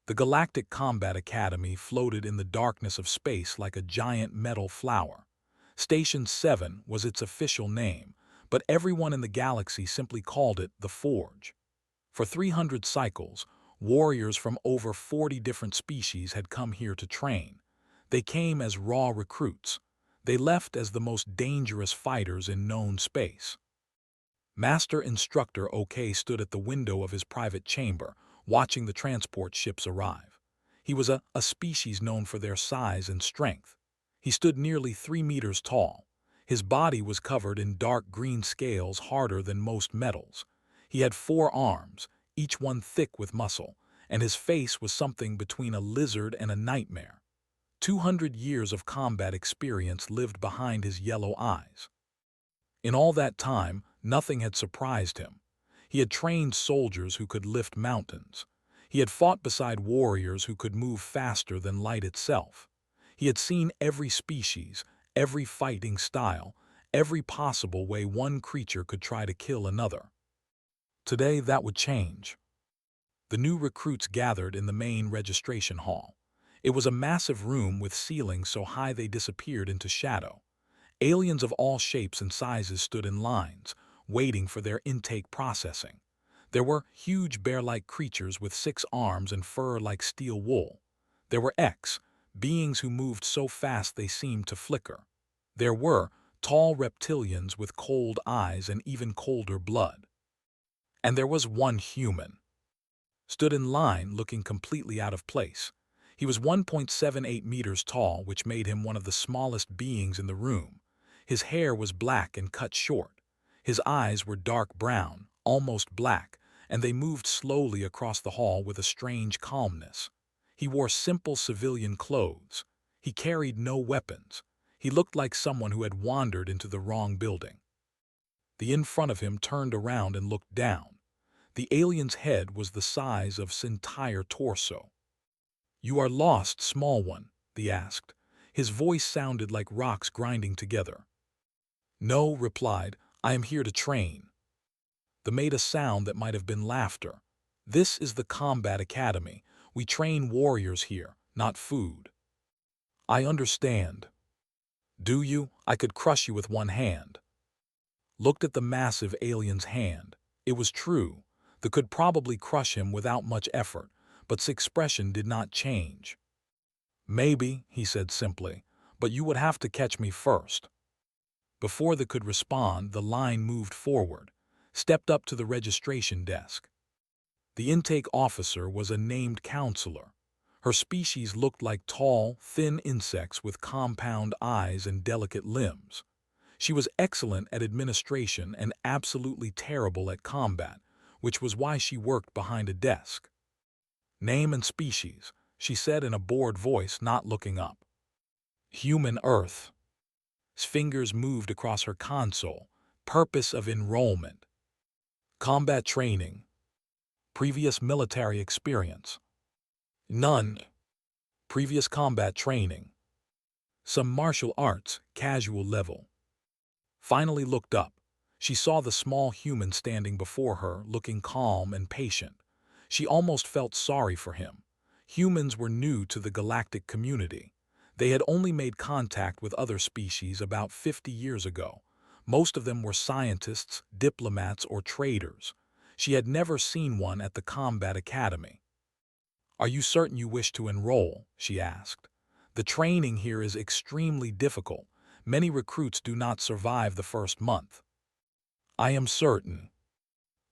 The Galactic Combat Academy floated in the darkness of space like a giant metal flower. Station 7 was its official name, but everyone in the galaxy simply called it the Forge. For 300 cycles, warriors from over 40 different species had come here to train. They came as raw recruits. They left as the most dangerous fighters in known space. Master Instructor OK stood at the window of his private chamber, watching the transport ships arrive. He was a species known for their size and strength. He stood nearly 3 meters tall. His body was covered in dark green scales harder than most metals. He had 4 arms, each one thick with muscle, and his face was something between a lizard and a nightmare. 200 years of combat experience lived behind his yellow eyes. In all that time, nothing had surprised him. He had trained soldiers who could lift mountains. He had fought beside warriors who could move faster than light itself. He had seen every species, every fighting style, every possible way one creature could try to kill another. Today, that would change. The new recruits gathered in the main registration hall. It was a massive room with ceilings so high they disappeared into shadow. Aliens of all shapes and sizes stood in lines, waiting for their intake processing. There were huge bear-like creatures with 6 arms and fur like steel wool. There were beings who moved so fast they seemed to flicker. There were tall reptilians with cold eyes and even colder blood. And there was one human. Stood in line looking completely out of place. He was 1.78 meters tall, which made him one of the smallest beings in the room. His hair was black and cut short. His eyes were dark brown, almost black, and they moved slowly across the hall with a strange calmness. He wore simple civilian clothes. He carried no weapons. He looked like someone who had wandered into the wrong building. The in front of him turned around and looked down. The alien's head was the size of his entire torso. "You are lost, small one," he asked. His voice sounded like rocks grinding together. "No," replied, "I am here to train." They made a sound that might have been laughter. "This is the Combat Academy. We train warriors here, not food." "I understand." "Do you? I could crush you with one hand." Looked at the massive alien's hand. It was true. They could probably crush him without much effort, but his expression did not change. "Maybe," he said simply, "but you would have to catch me first." Before they could respond, the line moved forward, stepped up to the registration desk. The intake officer was a named counselor. Her species looked like tall, thin insects with compound eyes and delicate limbs. She was excellent at administration and absolutely terrible at combat, which was why she worked behind a desk. "Name and species," she said in a bored voice, not looking up. "Human Earth." His fingers moved across her console. "Purpose of enrollment." "Combat training." "Previous military experience." "None." "Previous combat training." "Some martial arts, casual level." Finally looked up. She saw the small human standing before her, looking calm and patient. She almost felt sorry for him. Humans were new to the galactic community. They had only made contact with other species about 50 years ago. Most of them were scientists, diplomats, or traders. She had never seen one at the Combat Academy. "Are you certain you wish to enroll?" she asked. "The training here is extremely difficult. Many recruits do not survive the first month." "I am certain."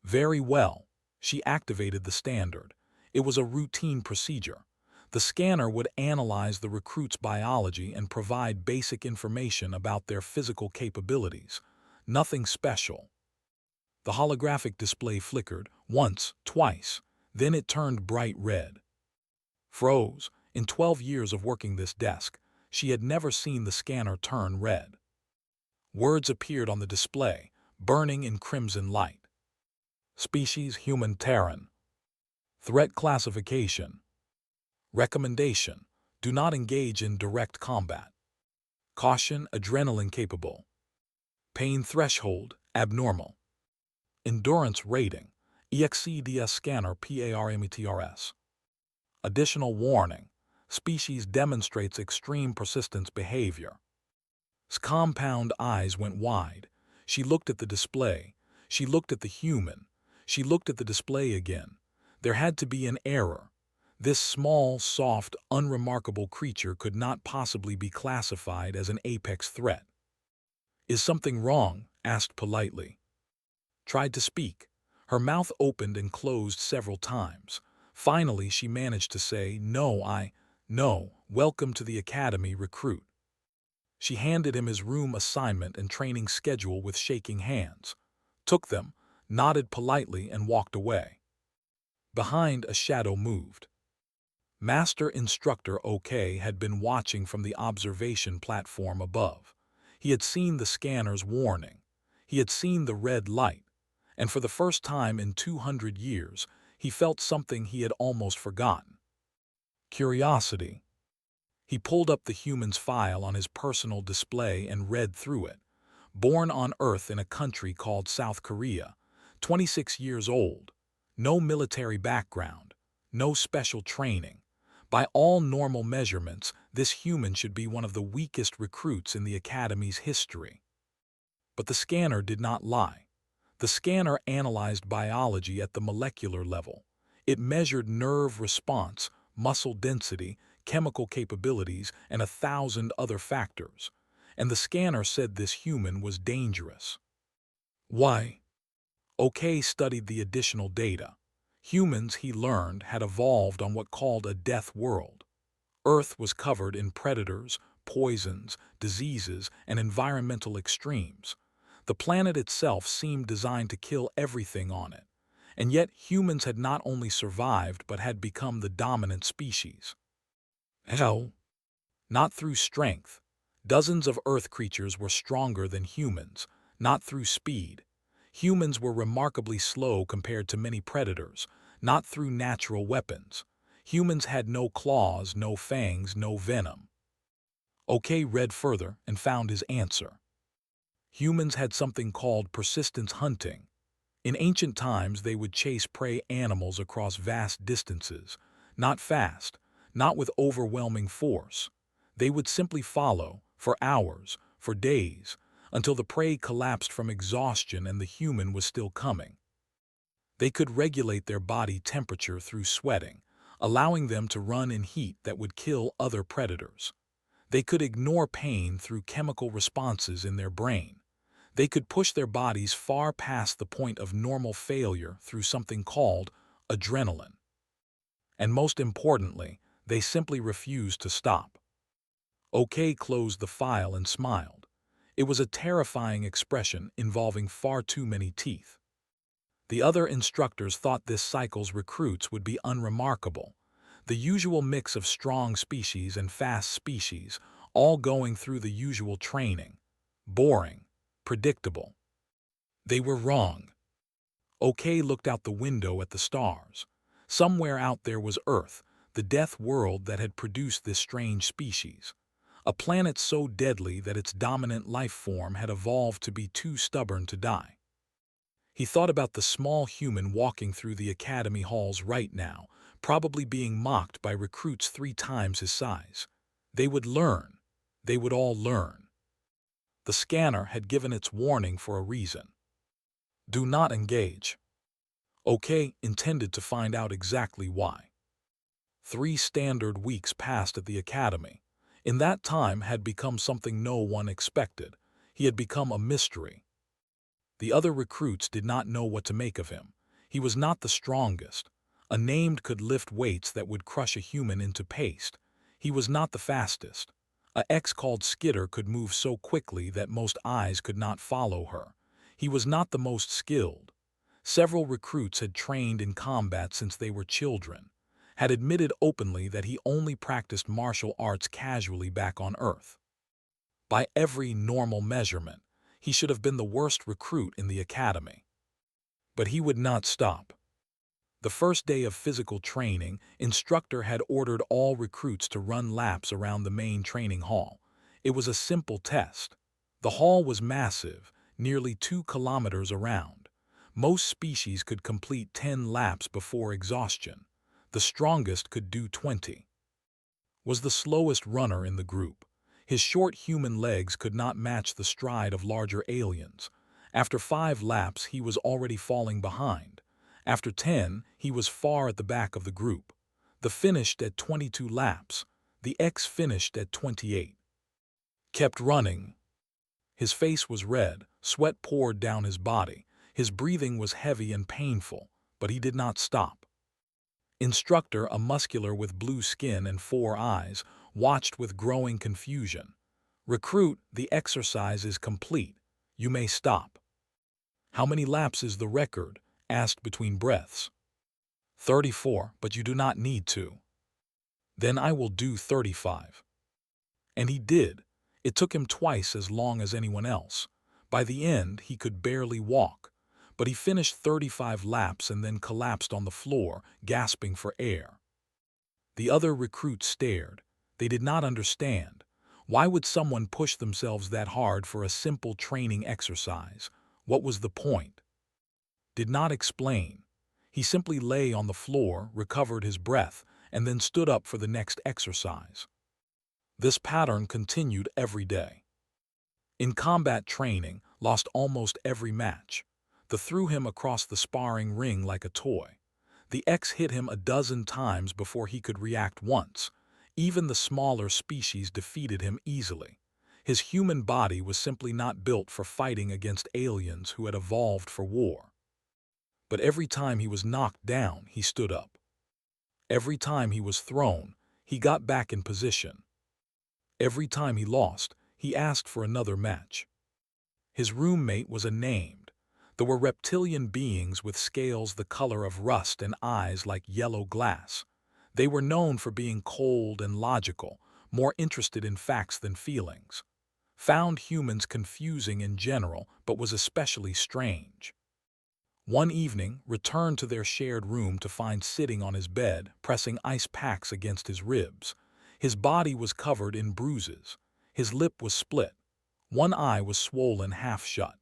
"Very well." She activated the standard. It was a routine procedure. The scanner would analyze the recruit's biology and provide basic information about their physical capabilities. Nothing special. The holographic display flickered, once, twice. Then it turned bright red. Froze. In 12 years of working this desk, she had never seen the scanner turn red. Words appeared on the display, burning in crimson light. Species human Terran. Threat classification. Recommendation: do not engage in direct combat. Caution: adrenaline capable. Pain threshold: abnormal. Endurance rating: EXCDS scanner PARAMETRS. Additional warning. Species demonstrates extreme persistence behavior. His compound eyes went wide. She looked at the display. She looked at the human. She looked at the display again. There had to be an error. This small, soft, unremarkable creature could not possibly be classified as an apex threat. "Is something wrong?" asked politely. Tried to speak. Her mouth opened and closed several times. Finally, she managed to say, "No, welcome to the academy, recruit." She handed him his room assignment and training schedule with shaking hands, took them, nodded politely, and walked away. Behind, a shadow moved. Master Instructor OK had been watching from the observation platform above. He had seen the scanner's warning. He had seen the red light. And for the first time in 200 years, he felt something he had almost forgotten. Curiosity. He pulled up the human's file on his personal display and read through it. Born on Earth in a country called South Korea, 26 years old, no military background, no special training. By all normal measurements, this human should be one of the weakest recruits in the Academy's history. But the scanner did not lie. The scanner analyzed biology at the molecular level. It measured nerve response, muscle density, chemical capabilities, and 1,000 other factors. And the scanner said this human was dangerous. Why? OK studied the additional data. Humans, he learned, had evolved on what called a death world. Earth was covered in predators, poisons, diseases, and environmental extremes. The planet itself seemed designed to kill everything on it. And yet humans had not only survived but had become the dominant species. How? Not through strength. Dozens of Earth creatures were stronger than humans, not through speed. Humans were remarkably slow compared to many predators, not through natural weapons. Humans had no claws, no fangs, no venom. OK read further and found his answer. Humans had something called persistence hunting. In ancient times, they would chase prey animals across vast distances, not fast, not with overwhelming force. They would simply follow, for hours, for days, until the prey collapsed from exhaustion and the human was still coming. They could regulate their body temperature through sweating, allowing them to run in heat that would kill other predators. They could ignore pain through chemical responses in their brain. They could push their bodies far past the point of normal failure through something called adrenaline. And most importantly, they simply refused to stop. OK closed the file and smiled. It was a terrifying expression involving far too many teeth. The other instructors thought this cycle's recruits would be unremarkable. The usual mix of strong species and fast species, all going through the usual training. Boring. Predictable. They were wrong. OK looked out the window at the stars. Somewhere out there was Earth, the death world that had produced this strange species. A planet so deadly that its dominant life form had evolved to be too stubborn to die. He thought about the small human walking through the academy halls right now, probably being mocked by recruits 3 times his size. They would learn. They would all learn. The scanner had given its warning for a reason. Do not engage. OK intended to find out exactly why. 3 standard weeks passed at the academy. In that time had become something no one expected. He had become a mystery. The other recruits did not know what to make of him. He was not the strongest. A named could lift weights that would crush a human into paste. He was not the fastest. A X called Skitter could move so quickly that most eyes could not follow her. He was not the most skilled. Several recruits had trained in combat since they were children, had admitted openly that he only practiced martial arts casually back on Earth. By every normal measurement, he should have been the worst recruit in the academy. But he would not stop. The first day of physical training, Instructor had ordered all recruits to run laps around the main training hall. It was a simple test. The hall was massive, nearly 2 kilometers around. Most species could complete 10 laps before exhaustion. The strongest could do 20. Was the slowest runner in the group. His short human legs could not match the stride of larger aliens. After 5 laps, he was already falling behind. After 10, he was far at the back of the group. The finished at 22 laps. The X finished at 28. Kept running. His face was red, sweat poured down his body. His breathing was heavy and painful, but he did not stop. Instructor, a muscular with blue skin and 4 eyes, watched with growing confusion. Recruit, the exercise is complete. You may stop. How many laps is the record? Asked between breaths. 34, but you do not need to. Then I will do 35. And he did. It took him twice as long as anyone else. By the end, he could barely walk. But he finished 35 laps and then collapsed on the floor, gasping for air. The other recruits stared. They did not understand. Why would someone push themselves that hard for a simple training exercise? What was the point? Did not explain. He simply lay on the floor, recovered his breath, and then stood up for the next exercise. This pattern continued every day. In combat training, lost almost every match. The threw him across the sparring ring like a toy. The X hit him a dozen times before he could react once. Even the smaller species defeated him easily. His human body was simply not built for fighting against aliens who had evolved for war. But every time he was knocked down, he stood up. Every time he was thrown, he got back in position. Every time he lost, he asked for another match. His roommate was unnamed. There were reptilian beings with scales the color of rust and eyes like yellow glass. They were known for being cold and logical, more interested in facts than feelings. Found humans confusing in general, but was especially strange. One evening, returned to their shared room to find sitting on his bed, pressing ice packs against his ribs. His body was covered in bruises. His lip was split. One eye was swollen half shut.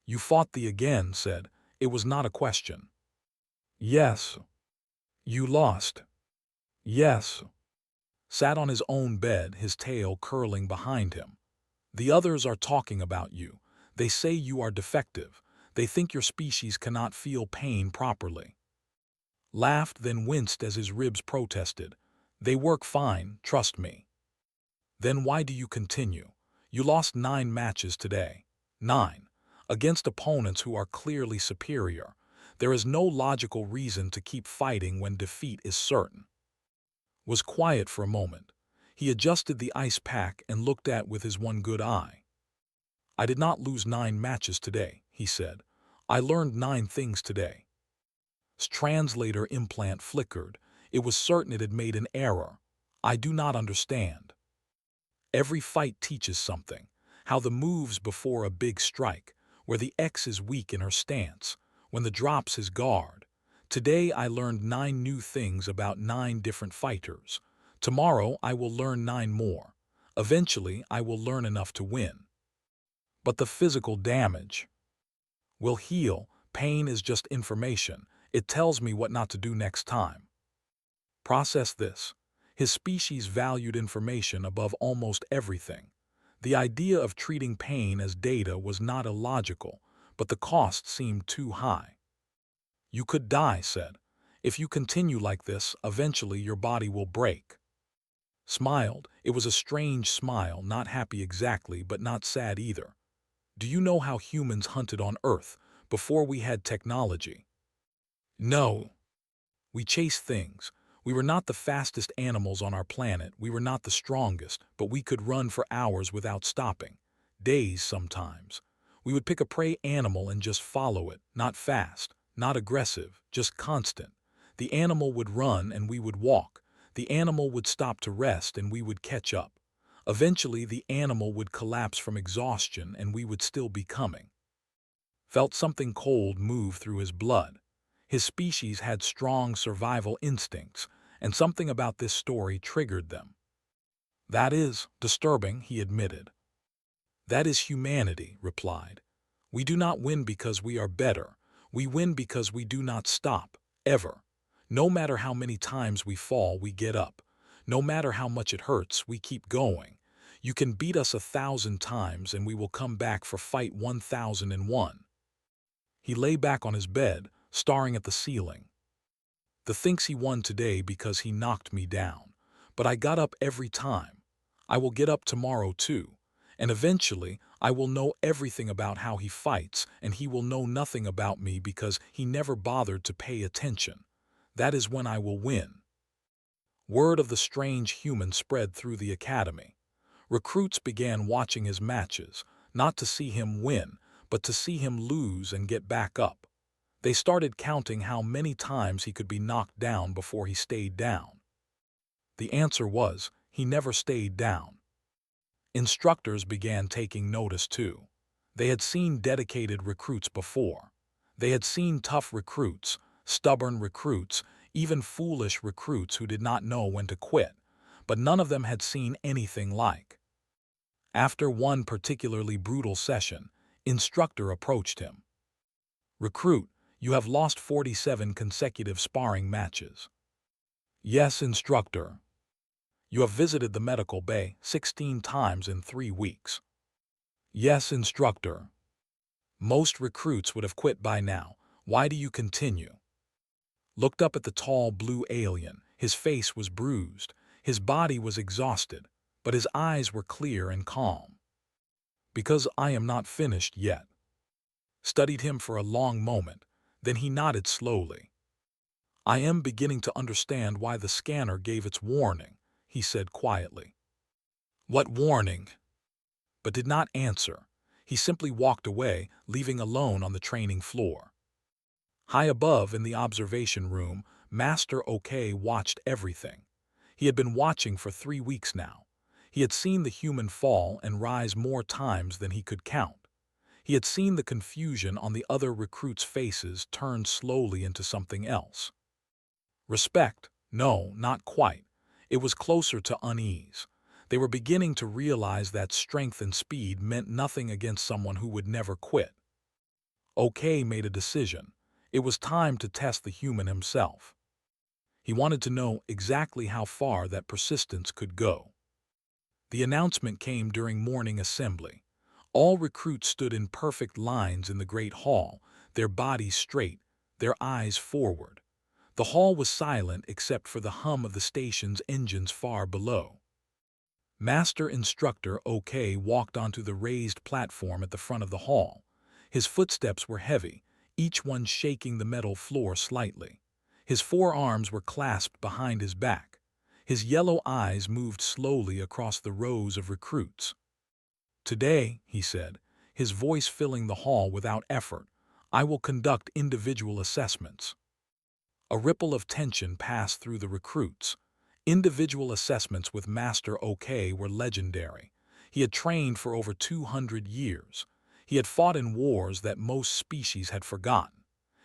You fought the again, said. It was not a question. Yes. You lost. Yes. Sat on his own bed, his tail curling behind him. The others are talking about you. They say you are defective. They think your species cannot feel pain properly. Laughed, then winced as his ribs protested. They work fine, trust me. Then why do you continue? You lost 9 matches today. 9. Against opponents who are clearly superior. There is no logical reason to keep fighting when defeat is certain. Was quiet for a moment. He adjusted the ice pack and looked at with his one good eye. I did not lose 9 matches today, he said. I learned 9 things today. His translator implant flickered. It was certain it had made an error. I do not understand. Every fight teaches something. How the moves before a big strike, where the X is weak in her stance, when the drops his guard. Today I learned 9 new things about 9 different fighters. Tomorrow I will learn 9 more. Eventually I will learn enough to win. But the physical damage will heal. Pain is just information. It tells me what not to do next time. Process this. His species valued information above almost everything. The idea of treating pain as data was not illogical, but the cost seemed too high. You could die, said. If you continue like this, eventually your body will break. Smiled. It was a strange smile, not happy exactly, but not sad either. Do you know how humans hunted on Earth before we had technology? No. We chased things. We were not the fastest animals on our planet, we were not the strongest, but we could run for hours without stopping. Days sometimes. We would pick a prey animal and just follow it, not fast, not aggressive, just constant. The animal would run and we would walk. The animal would stop to rest and we would catch up. Eventually the animal would collapse from exhaustion and we would still be coming. Felt something cold move through his blood. His species had strong survival instincts, and something about this story triggered them. That is disturbing, he admitted. That is humanity, replied. We do not win because we are better. We win because we do not stop, ever. No matter how many times we fall, we get up. No matter how much it hurts, we keep going. You can beat us 1,000 times and we will come back for fight 1001. He lay back on his bed, staring at the ceiling. The thinks he won today because he knocked me down. But I got up every time. I will get up tomorrow too. And eventually, I will know everything about how he fights, and he will know nothing about me because he never bothered to pay attention. That is when I will win. Word of the strange human spread through the academy. Recruits began watching his matches, not to see him win, but to see him lose and get back up. They started counting how many times he could be knocked down before he stayed down. The answer was, he never stayed down. Instructors began taking notice too. They had seen dedicated recruits before. They had seen tough recruits, stubborn recruits, even foolish recruits who did not know when to quit, but none of them had seen anything like. After one particularly brutal session, Instructor approached him. "Recruit, you have lost 47 consecutive sparring matches." "Yes, Instructor." "You have visited the medical bay 16 times in 3 weeks." "Yes, Instructor." "Most recruits would have quit by now. Why do you continue?" Looked up at the tall blue alien. His face was bruised. His body was exhausted, but his eyes were clear and calm. "Because I am not finished yet." Studied him for a long moment, then he nodded slowly. "I am beginning to understand why the scanner gave its warning," he said quietly. "What warning?" But did not answer. He simply walked away, leaving alone on the training floor. High above in the observation room, Master OK watched everything. He had been watching for 3 weeks now. He had seen the human fall and rise more times than he could count. He had seen the confusion on the other recruits' faces turn slowly into something else. Respect? No, not quite. It was closer to unease. They were beginning to realize that strength and speed meant nothing against someone who would never quit. OK made a decision. It was time to test the human himself. He wanted to know exactly how far that persistence could go. The announcement came during morning assembly. All recruits stood in perfect lines in the great hall, their bodies straight, their eyes forward. The hall was silent except for the hum of the station's engines far below. Master Instructor OK walked onto the raised platform at the front of the hall. His footsteps were heavy, each one shaking the metal floor slightly. His forearms were clasped behind his back. His yellow eyes moved slowly across the rows of recruits. "Today," he said, his voice filling the hall without effort, "I will conduct individual assessments." A ripple of tension passed through the recruits. Individual assessments with Master OK were legendary. He had trained for over 200 years. He had fought in wars that most species had forgotten.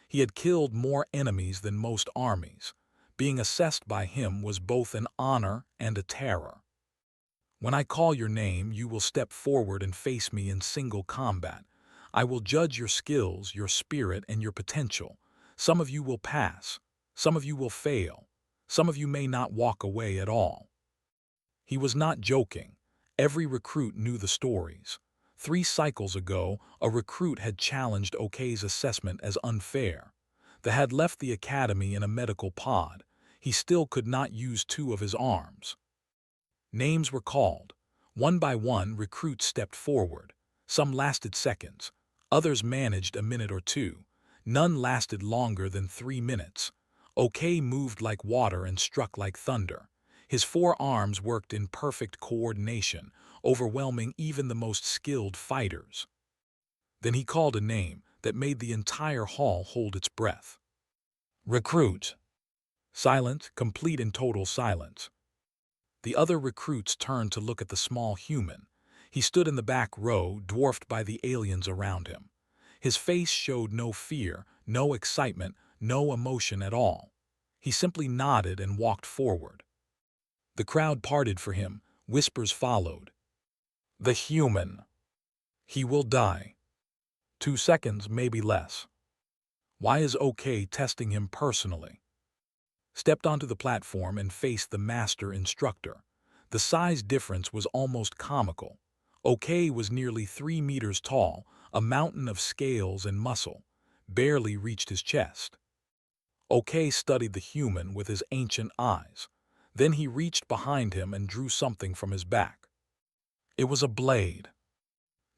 He had killed more enemies than most armies. Being assessed by him was both an honor and a terror. "When I call your name, you will step forward and face me in single combat. I will judge your skills, your spirit, and your potential. Some of you will pass. Some of you will fail. Some of you may not walk away at all." He was not joking. Every recruit knew the stories. 3 cycles ago, a recruit had challenged OK's assessment as unfair. They had left the academy in a medical pod. He still could not use 2 of his arms. Names were called. One by one, recruits stepped forward. Some lasted seconds. Others managed a minute or 2. None lasted longer than 3 minutes. OK moved like water and struck like thunder. His 4 arms worked in perfect coordination, overwhelming even the most skilled fighters. Then he called a name that made the entire hall hold its breath. "Recruit." Silent, complete and total silence. The other recruits turned to look at the small human. He stood in the back row, dwarfed by the aliens around him. His face showed no fear, no excitement, no emotion at all. He simply nodded and walked forward. The crowd parted for him. Whispers followed. "The human. He will die. 2 seconds, maybe less. Why is OK testing him personally?" stepped onto the platform and faced the master instructor. The size difference was almost comical. OK was nearly 3 meters tall, a mountain of scales and muscle, barely reached his chest. OK studied the human with his ancient eyes. Then he reached behind him and drew something from his back. It was a blade.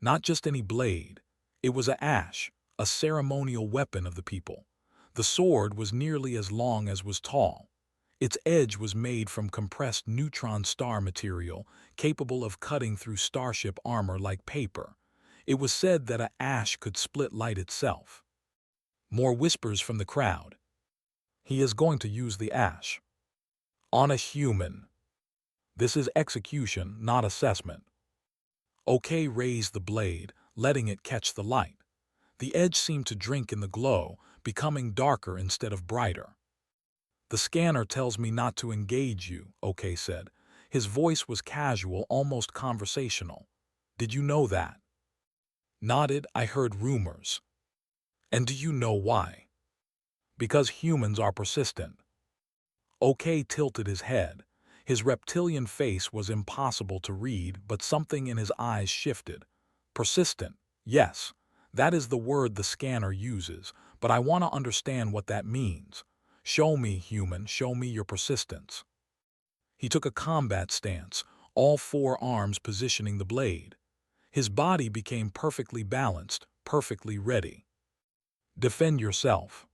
Not just any blade. It was a ash, a ceremonial weapon of the people. The sword was nearly as long as was tall. Its edge was made from compressed neutron star material, capable of cutting through starship armor like paper. It was said that a ash could split light itself. More whispers from the crowd. He is going to use the ash on a human. This is execution, not assessment. OK raised the blade, letting it catch the light. The edge seemed to drink in the glow, becoming darker instead of brighter. The scanner tells me not to engage you, OK said. His voice was casual, almost conversational. Did you know that? Nodded. I heard rumors. And do you know why? Because humans are persistent. OK tilted his head. His reptilian face was impossible to read, but something in his eyes shifted. Persistent, yes, that is the word the scanner uses, but I want to understand what that means. Show me, human, show me your persistence. He took a combat stance, all 4 arms positioning the blade. His body became perfectly balanced, perfectly ready. Defend yourself.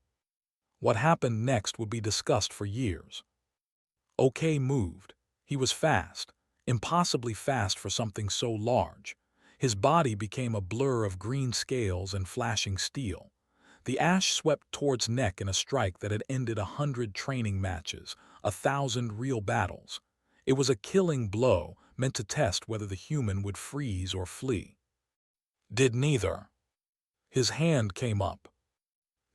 What happened next would be discussed for years. OK moved. He was fast, impossibly fast for something so large. His body became a blur of green scales and flashing steel. The ash swept towards neck in a strike that had ended 100 training matches, 1,000 real battles. It was a killing blow, meant to test whether the human would freeze or flee. Did neither. His hand came up.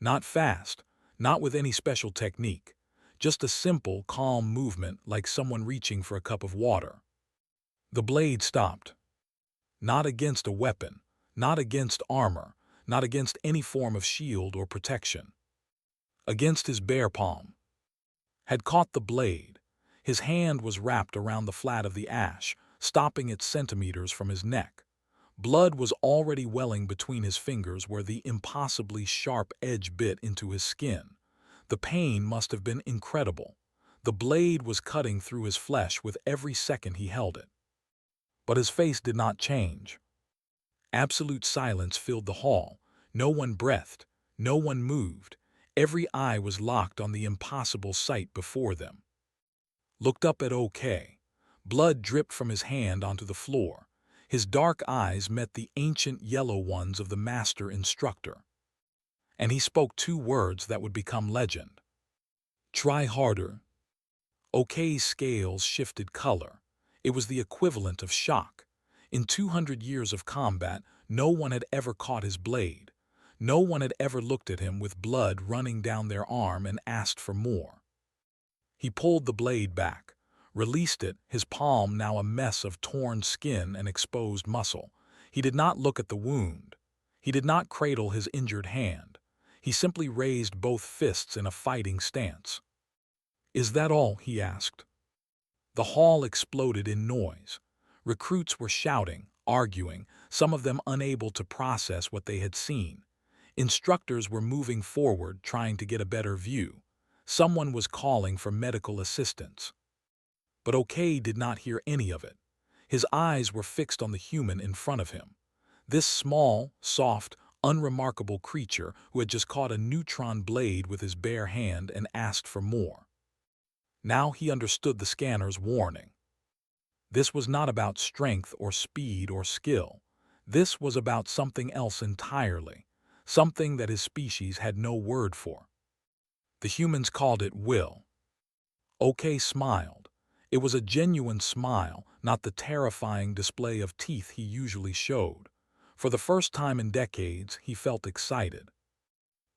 Not fast, not with any special technique. Just a simple, calm movement like someone reaching for a cup of water. The blade stopped. Not against a weapon, not against armor, not against any form of shield or protection. Against his bare palm. Had caught the blade. His hand was wrapped around the flat of the ash, stopping it centimeters from his neck. Blood was already welling between his fingers where the impossibly sharp edge bit into his skin. The pain must have been incredible. The blade was cutting through his flesh with every second he held it. But his face did not change. Absolute silence filled the hall. No one breathed. No one moved. Every eye was locked on the impossible sight before them. Looked up at OK. Blood dripped from his hand onto the floor. His dark eyes met the ancient yellow ones of the master instructor. And he spoke 2 words that would become legend. Try harder. OK's scales shifted color. It was the equivalent of shock. In 200 years of combat, no one had ever caught his blade. No one had ever looked at him with blood running down their arm and asked for more. He pulled the blade back, released it, his palm now a mess of torn skin and exposed muscle. He did not look at the wound. He did not cradle his injured hand. He simply raised both fists in a fighting stance. Is that all? He asked. The hall exploded in noise. Recruits were shouting, arguing, some of them unable to process what they had seen. Instructors were moving forward, trying to get a better view. Someone was calling for medical assistance. But OK did not hear any of it. His eyes were fixed on the human in front of him. This small, soft, unremarkable creature who had just caught a neutron blade with his bare hand and asked for more. Now he understood the scanner's warning. This was not about strength or speed or skill. This was about something else entirely, something that his species had no word for. The humans called it will. OK smiled. It was a genuine smile, not the terrifying display of teeth he usually showed. For the first time in decades, he felt excited.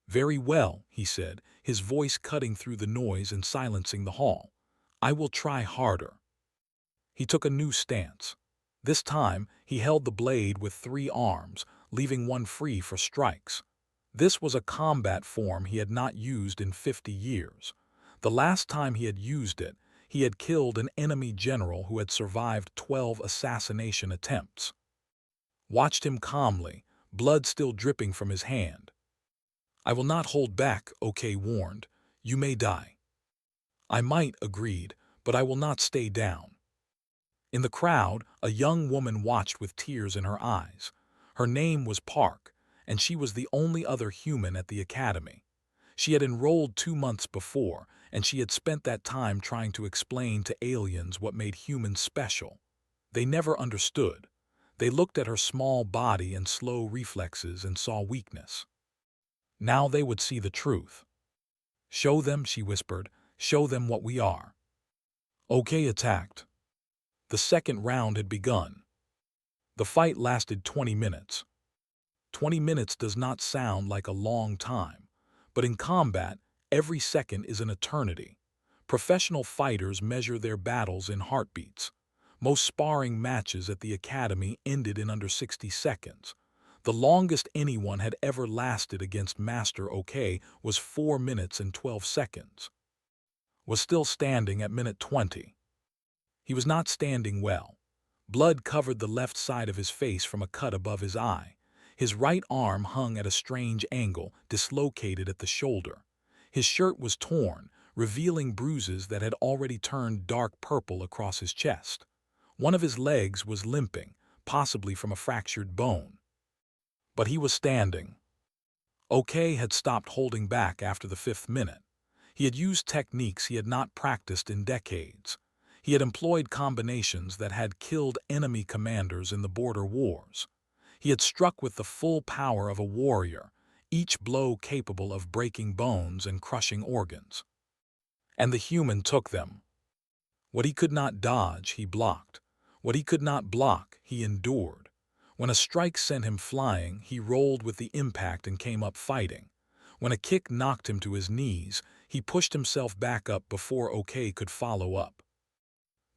Very well, he said, his voice cutting through the noise and silencing the hall. I will try harder. He took a new stance. This time, he held the blade with 3 arms, leaving one free for strikes. This was a combat form he had not used in 50 years. The last time he had used it, he had killed an enemy general who had survived 12 assassination attempts. Watched him calmly, blood still dripping from his hand. "I will not hold back," OK warned. "You may die." "I might," agreed, "but I will not stay down." In the crowd, a young woman watched with tears in her eyes. Her name was Park, and she was the only other human at the academy. She had enrolled 2 months before, and she had spent that time trying to explain to aliens what made humans special. They never understood. They looked at her small body and slow reflexes and saw weakness. Now they would see the truth. "Show them," she whispered. "Show them what we are." OK attacked. The second round had begun. The fight lasted 20 minutes. 20 minutes does not sound like a long time, but in combat, every second is an eternity. Professional fighters measure their battles in heartbeats. Most sparring matches at the academy ended in under 60 seconds. The longest anyone had ever lasted against Master OK was 4 minutes and 12 seconds. Was still standing at minute 20. He was not standing well. Blood covered the left side of his face from a cut above his eye. His right arm hung at a strange angle, dislocated at the shoulder. His shirt was torn, revealing bruises that had already turned dark purple across his chest. One of his legs was limping, possibly from a fractured bone. But he was standing. OK had stopped holding back after the 5th minute. He had used techniques he had not practiced in decades. He had employed combinations that had killed enemy commanders in the border wars. He had struck with the full power of a warrior, each blow capable of breaking bones and crushing organs. And the human took them. What he could not dodge, he blocked. What he could not block, he endured. When a strike sent him flying, he rolled with the impact and came up fighting. When a kick knocked him to his knees, he pushed himself back up before OK could follow up.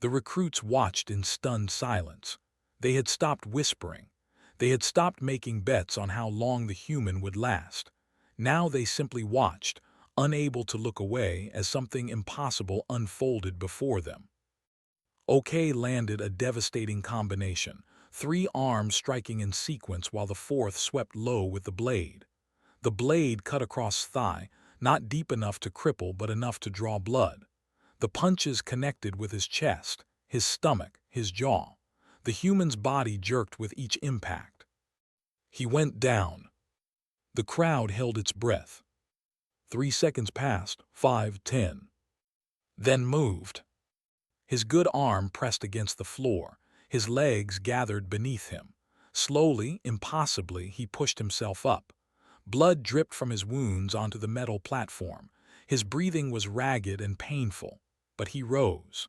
The recruits watched in stunned silence. They had stopped whispering. They had stopped making bets on how long the human would last. Now they simply watched, unable to look away as something impossible unfolded before them. OK landed a devastating combination, 3 arms striking in sequence while the 4th swept low with the blade. The blade cut across thigh, not deep enough to cripple but enough to draw blood. The punches connected with his chest, his stomach, his jaw. The human's body jerked with each impact. He went down. The crowd held its breath. 3 seconds passed, 5, 10. Then moved. His good arm pressed against the floor. His legs gathered beneath him. Slowly, impossibly, he pushed himself up. Blood dripped from his wounds onto the metal platform. His breathing was ragged and painful, but he rose.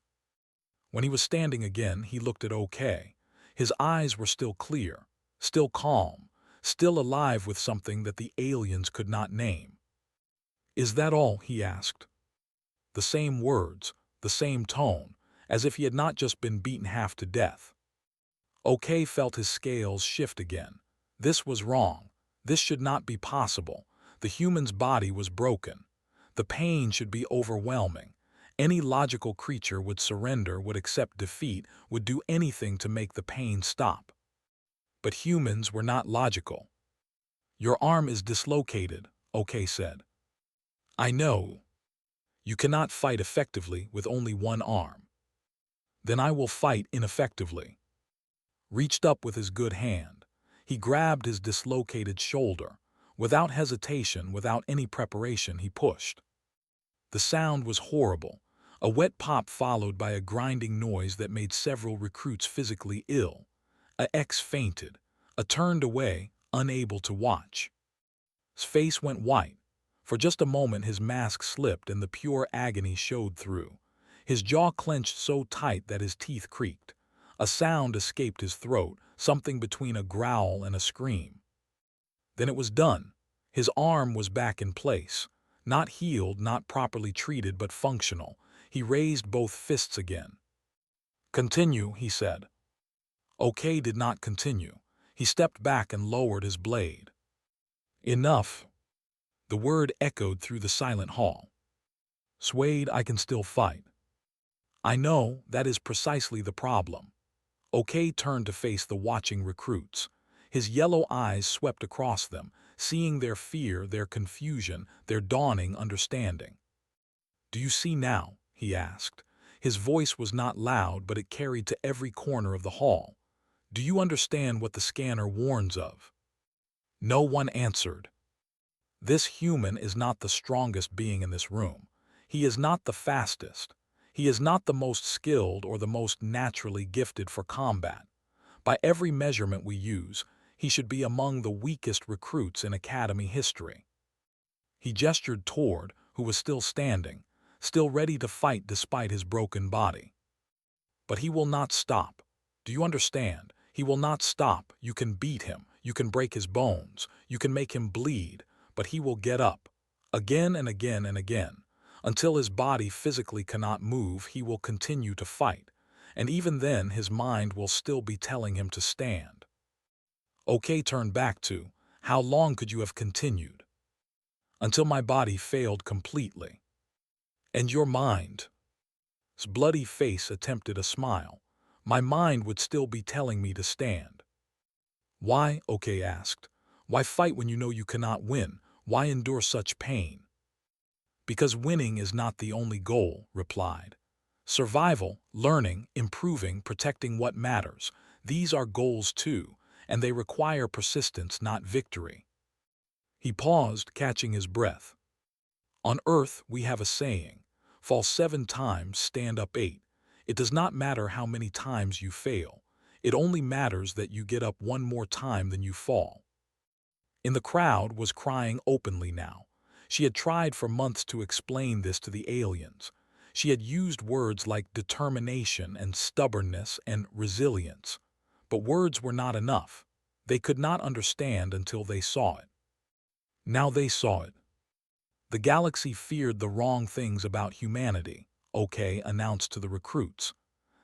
When he was standing again, he looked at OK. His eyes were still clear, still calm, still alive with something that the aliens could not name. "Is that all?" he asked. The same words, the same tone, as if he had not just been beaten half to death. OK felt his scales shift again. This was wrong. This should not be possible. The human's body was broken. The pain should be overwhelming. Any logical creature would surrender, would accept defeat, would do anything to make the pain stop. But humans were not logical. "Your arm is dislocated," OK said. "I know. You cannot fight effectively with only one arm." "Then I will fight ineffectively." Reached up with his good hand. He grabbed his dislocated shoulder. Without hesitation, without any preparation, he pushed. The sound was horrible. A wet pop followed by a grinding noise that made several recruits physically ill. A X fainted. A turned away, unable to watch. His face went white. For just a moment his mask slipped and the pure agony showed through. His jaw clenched so tight that his teeth creaked. A sound escaped his throat, something between a growl and a scream. Then it was done. His arm was back in place. Not healed, not properly treated, but functional. He raised both fists again. "Continue," he said. OK did not continue. He stepped back and lowered his blade. "Enough." The word echoed through the silent hall. Swayed, I can still fight. I know, that is precisely the problem. OK turned to face the watching recruits. His yellow eyes swept across them, seeing their fear, their confusion, their dawning understanding. "Do you see now?" he asked. His voice was not loud, but it carried to every corner of the hall. "Do you understand what the scanner warns of?" No one answered. This human is not the strongest being in this room. He is not the fastest. He is not the most skilled or the most naturally gifted for combat. By every measurement we use, he should be among the weakest recruits in Academy history. He gestured toward, who was still standing, still ready to fight despite his broken body. "But he will not stop. Do you understand? He will not stop. You can beat him. You can break his bones. You can make him bleed. But he will get up. Again and again and again. Until his body physically cannot move, he will continue to fight. And even then, his mind will still be telling him to stand." OK turned back to, "How long could you have continued?" "Until my body failed completely." "And your mind?" His bloody face attempted a smile. "My mind would still be telling me to stand." "Why?" OK asked. "Why fight when you know you cannot win? Why endure such pain?" "Because winning is not the only goal," replied. "Survival, learning, improving, protecting what matters, these are goals too, and they require persistence, not victory." He paused, catching his breath. "On Earth, we have a saying, fall 7 times, stand up 8. It does not matter how many times you fail. It only matters that you get up one more time than you fall." In the crowd was crying openly now. She had tried for months to explain this to the aliens. She had used words like determination and stubbornness and resilience. But words were not enough. They could not understand until they saw it. Now they saw it. The galaxy feared the wrong things about humanity, OK announced to the recruits.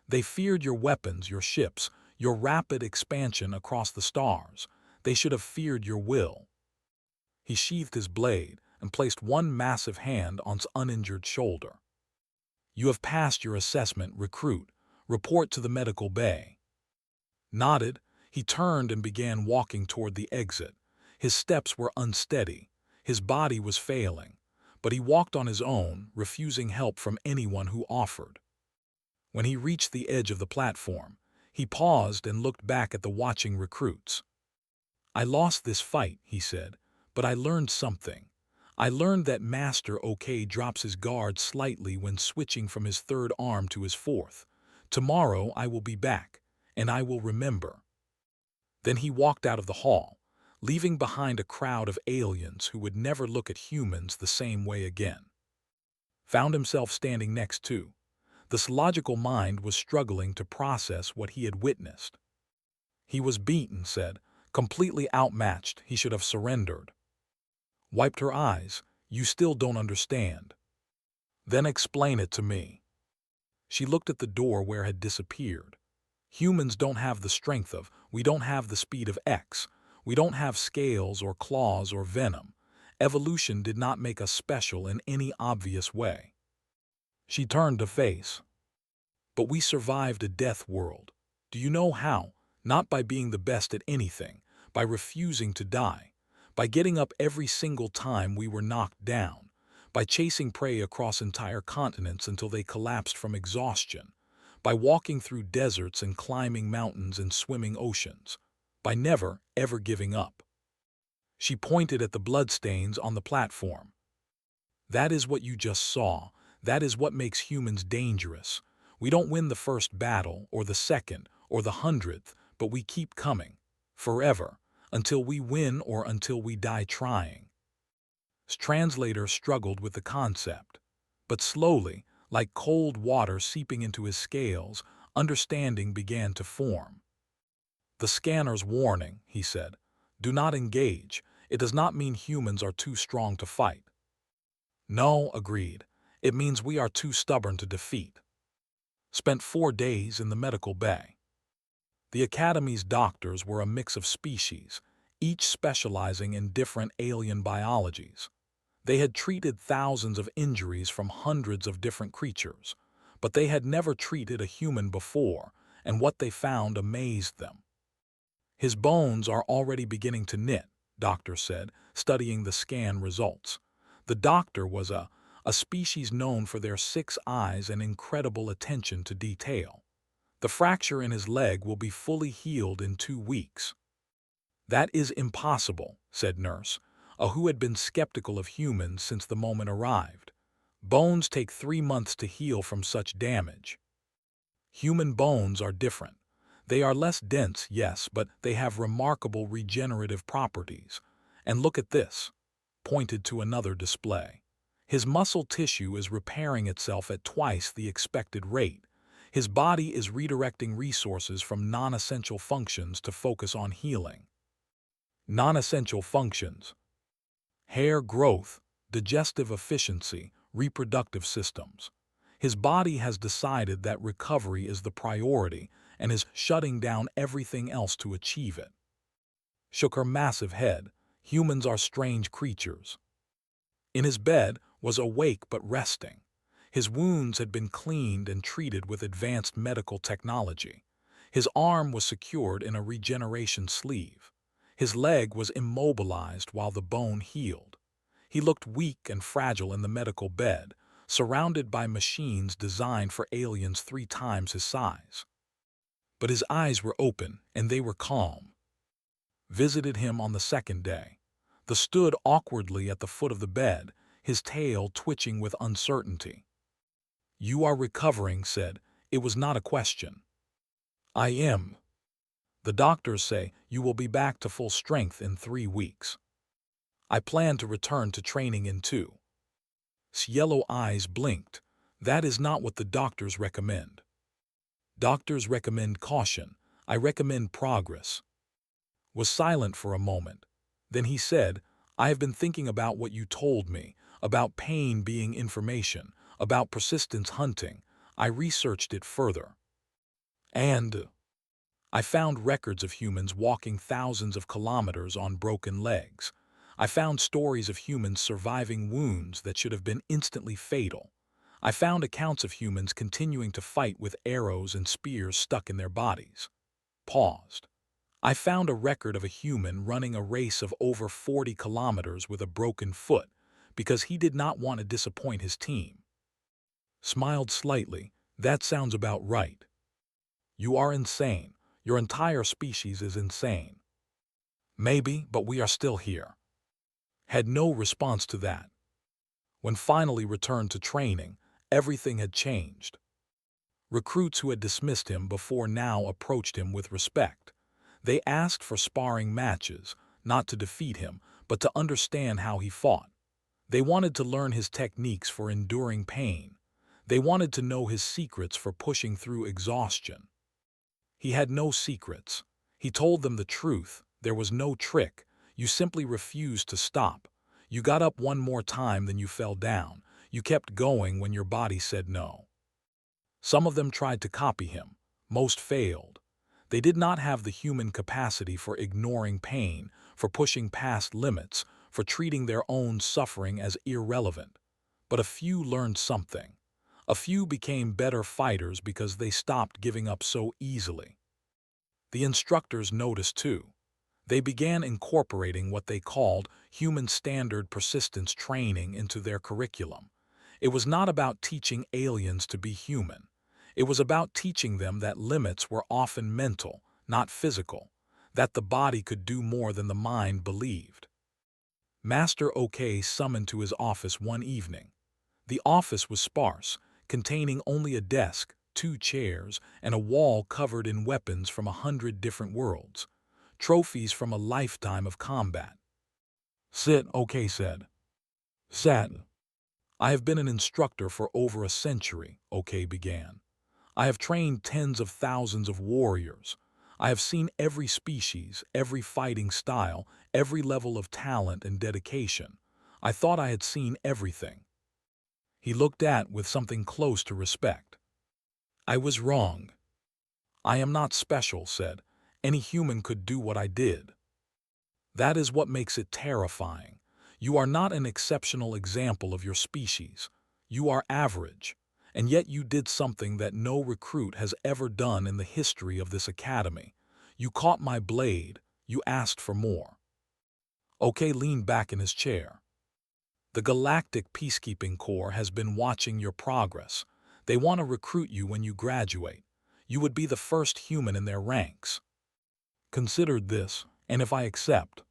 They feared your weapons, your ships, your rapid expansion across the stars. They should have feared your will. He sheathed his blade and placed one massive hand on his uninjured shoulder. "You have passed your assessment, recruit. Report to the medical bay." Nodded, he turned and began walking toward the exit. His steps were unsteady. His body was failing. But he walked on his own, refusing help from anyone who offered. When he reached the edge of the platform, he paused and looked back at the watching recruits. "I lost this fight," he said, "but I learned something. I learned that Master OK drops his guard slightly when switching from his third arm to his fourth. Tomorrow I will be back, and I will remember." Then he walked out of the hall, leaving behind a crowd of aliens who would never look at humans the same way again. Found himself standing next to. This logical mind was struggling to process what he had witnessed. He was beaten, said, completely outmatched. He should have surrendered. Wiped her eyes. "You still don't understand." "Then explain it to me." She looked at the door where had disappeared. "Humans don't have the strength of, we don't have the speed of X. We don't have scales or claws or venom. Evolution did not make us special in any obvious way." She turned to face. "But we survived a death world. Do you know how? Not by being the best at anything, by refusing to die, by getting up every single time we were knocked down, by chasing prey across entire continents until they collapsed from exhaustion, by walking through deserts and climbing mountains and swimming oceans, by never, ever giving up." She pointed at the bloodstains on the platform. "That is what you just saw. That is what makes humans dangerous. We don't win the first battle, or the second, or the 100th, but we keep coming. Forever. Until we win or until we die trying." His translator struggled with the concept. But slowly, like cold water seeping into his scales, understanding began to form. "The scanner's warning," he said. "Do not engage. It does not mean humans are too strong to fight." "No," agreed. "It means we are too stubborn to defeat." Spent 4 days in the medical bay. The Academy's doctors were a mix of species, each specializing in different alien biologies. They had treated thousands of injuries from hundreds of different creatures, but they had never treated a human before, and what they found amazed them. His bones are already beginning to knit, doctor said, studying the scan results. The doctor was a species known for their 6 eyes and incredible attention to detail. The fracture in his leg will be fully healed in 2 weeks. That is impossible, said Nurse, who had been skeptical of humans since the moment arrived. Bones take 3 months to heal from such damage. Human bones are different. They are less dense, yes, but they have remarkable regenerative properties. And look at this, pointed to another display. His muscle tissue is repairing itself at twice the expected rate. His body is redirecting resources from non-essential functions to focus on healing. Non-essential functions: hair growth, digestive efficiency, reproductive systems. His body has decided that recovery is the priority and is shutting down everything else to achieve it. Shook her massive head. Humans are strange creatures. In his bed was awake but resting. His wounds had been cleaned and treated with advanced medical technology. His arm was secured in a regeneration sleeve. His leg was immobilized while the bone healed. He looked weak and fragile in the medical bed, surrounded by machines designed for aliens 3 times his size. But his eyes were open, and they were calm. Visited him on the 2nd day. The stood awkwardly at the foot of the bed, his tail twitching with uncertainty. "You are recovering," said. It was not a question. "I am. The doctors say you will be back to full strength in 3 weeks. I plan to return to training in 2. His yellow eyes blinked. "That is not what the doctors recommend. Doctors recommend caution. I recommend progress." Was silent for a moment. Then he said, "I have been thinking about what you told me, about pain being information, about persistence hunting. I researched it further. And I found records of humans walking thousands of kilometers on broken legs. I found stories of humans surviving wounds that should have been instantly fatal. I found accounts of humans continuing to fight with arrows and spears stuck in their bodies." Paused. "I found a record of a human running a race of over 40 kilometers with a broken foot because he did not want to disappoint his team." Smiled slightly. "That sounds about right. You are insane. Your entire species is insane." "Maybe, but we are still here." Had no response to that. When finally returned to training, everything had changed. Recruits who had dismissed him before now approached him with respect. They asked for sparring matches, not to defeat him, but to understand how he fought. They wanted to learn his techniques for enduring pain. They wanted to know his secrets for pushing through exhaustion. He had no secrets. He told them the truth. There was no trick. You simply refused to stop. You got up one more time than you fell down. You kept going when your body said no. Some of them tried to copy him. Most failed. They did not have the human capacity for ignoring pain, for pushing past limits, for treating their own suffering as irrelevant. But a few learned something. A few became better fighters because they stopped giving up so easily. The instructors noticed too. They began incorporating what they called human standard persistence training into their curriculum. It was not about teaching aliens to be human. It was about teaching them that limits were often mental, not physical, that the body could do more than the mind believed. Master OK summoned to his office one evening. The office was sparse, containing only a desk, 2 chairs, and a wall covered in weapons from 100 different worlds, trophies from a lifetime of combat. "Sit," OK said. "Sat." "I have been an instructor for over a century," OK began. "I have trained tens of thousands of warriors. I have seen every species, every fighting style, every level of talent and dedication. I thought I had seen everything." He looked at with something close to respect. "I was wrong. I am not special," said. "Any human could do what I did. That is what makes it terrifying. You are not an exceptional example of your species. You are average, and yet you did something that no recruit has ever done in the history of this academy. You caught my blade. You asked for more. OK leaned back in his chair. The Galactic Peacekeeping Corps has been watching your progress. They want to recruit you when you graduate. You would be the first human in their ranks. Consider this, and if I accept,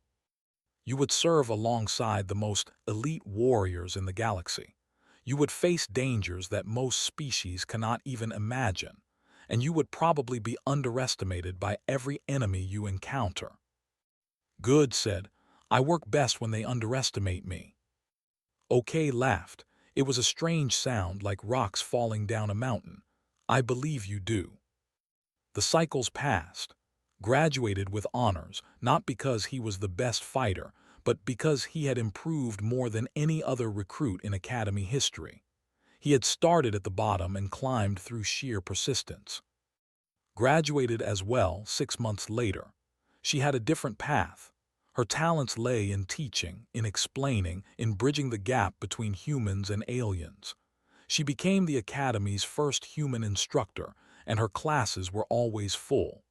you would serve alongside the most elite warriors in the galaxy. You would face dangers that most species cannot even imagine, and you would probably be underestimated by every enemy you encounter. Good said, I work best when they underestimate me. OK laughed. It was a strange sound like rocks falling down a mountain. I believe you do. The cycles passed. Graduated with honors, not because he was the best fighter, but because he had improved more than any other recruit in Academy history. He had started at the bottom and climbed through sheer persistence. Graduated as well 6 months later. She had a different path. Her talents lay in teaching, in explaining, in bridging the gap between humans and aliens. She became the Academy's first human instructor, and her classes were always full.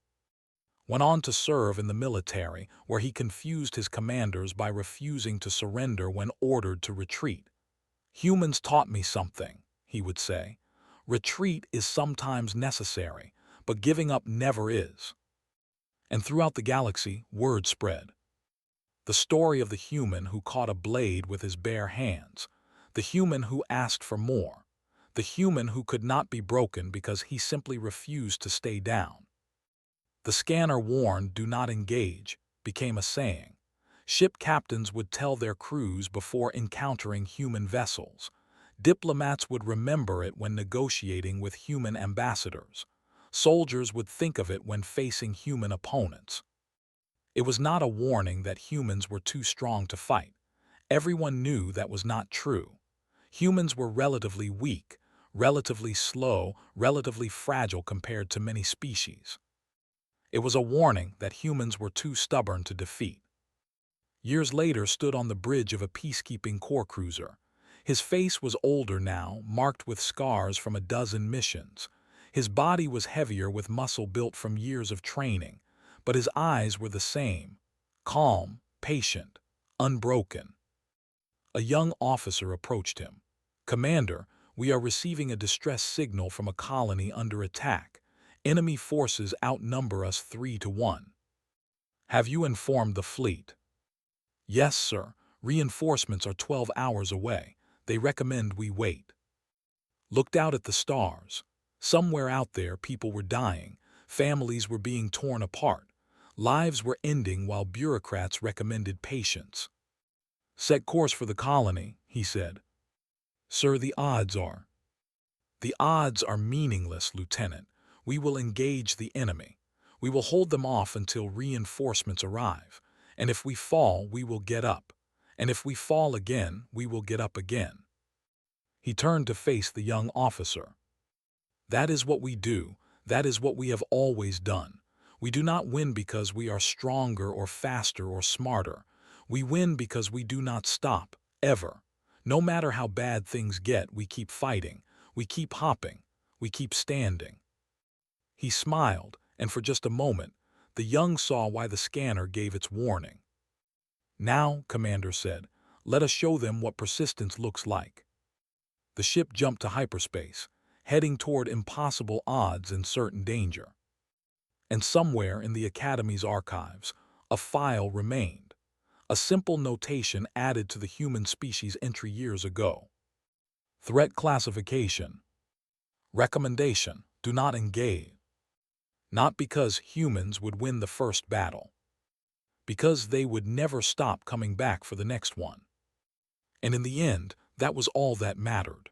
Went on to serve in the military, where he confused his commanders by refusing to surrender when ordered to retreat. Humans taught me something, he would say. Retreat is sometimes necessary, but giving up never is. And throughout the galaxy, word spread. The story of the human who caught a blade with his bare hands, the human who asked for more, the human who could not be broken because he simply refused to stay down. The scanner warned, "Do not engage," became a saying. Ship captains would tell their crews before encountering human vessels. Diplomats would remember it when negotiating with human ambassadors. Soldiers would think of it when facing human opponents. It was not a warning that humans were too strong to fight. Everyone knew that was not true. Humans were relatively weak, relatively slow, relatively fragile compared to many species. It was a warning that humans were too stubborn to defeat. Years later stood on the bridge of a peacekeeping corps cruiser. His face was older now, marked with scars from a dozen missions. His body was heavier with muscle built from years of training, but his eyes were the same, calm, patient, unbroken. A young officer approached him. "Commander, we are receiving a distress signal from a colony under attack. Enemy forces outnumber us 3-1. Have you informed the fleet?" "Yes, sir. Reinforcements are 12 hours away. They recommend we wait." Looked out at the stars. Somewhere out there people were dying. Families were being torn apart. Lives were ending while bureaucrats recommended patience. "Set course for the colony," he said. "Sir, the odds are—" "The odds are meaningless, Lieutenant. We will engage the enemy. We will hold them off until reinforcements arrive. And if we fall, we will get up. And if we fall again, we will get up again." He turned to face the young officer. "That is what we do. That is what we have always done. We do not win because we are stronger or faster or smarter. We win because we do not stop, ever. No matter how bad things get, we keep fighting. We keep hopping. We keep standing." He smiled, and for just a moment, the young saw why the scanner gave its warning. "Now," Commander said, "let us show them what persistence looks like." The ship jumped to hyperspace, heading toward impossible odds and certain danger. And somewhere in the Academy's archives, a file remained. A simple notation added to the human species entry years ago. Threat classification. Recommendation: do not engage. Not because humans would win the first battle. Because they would never stop coming back for the next one. And in the end, that was all that mattered.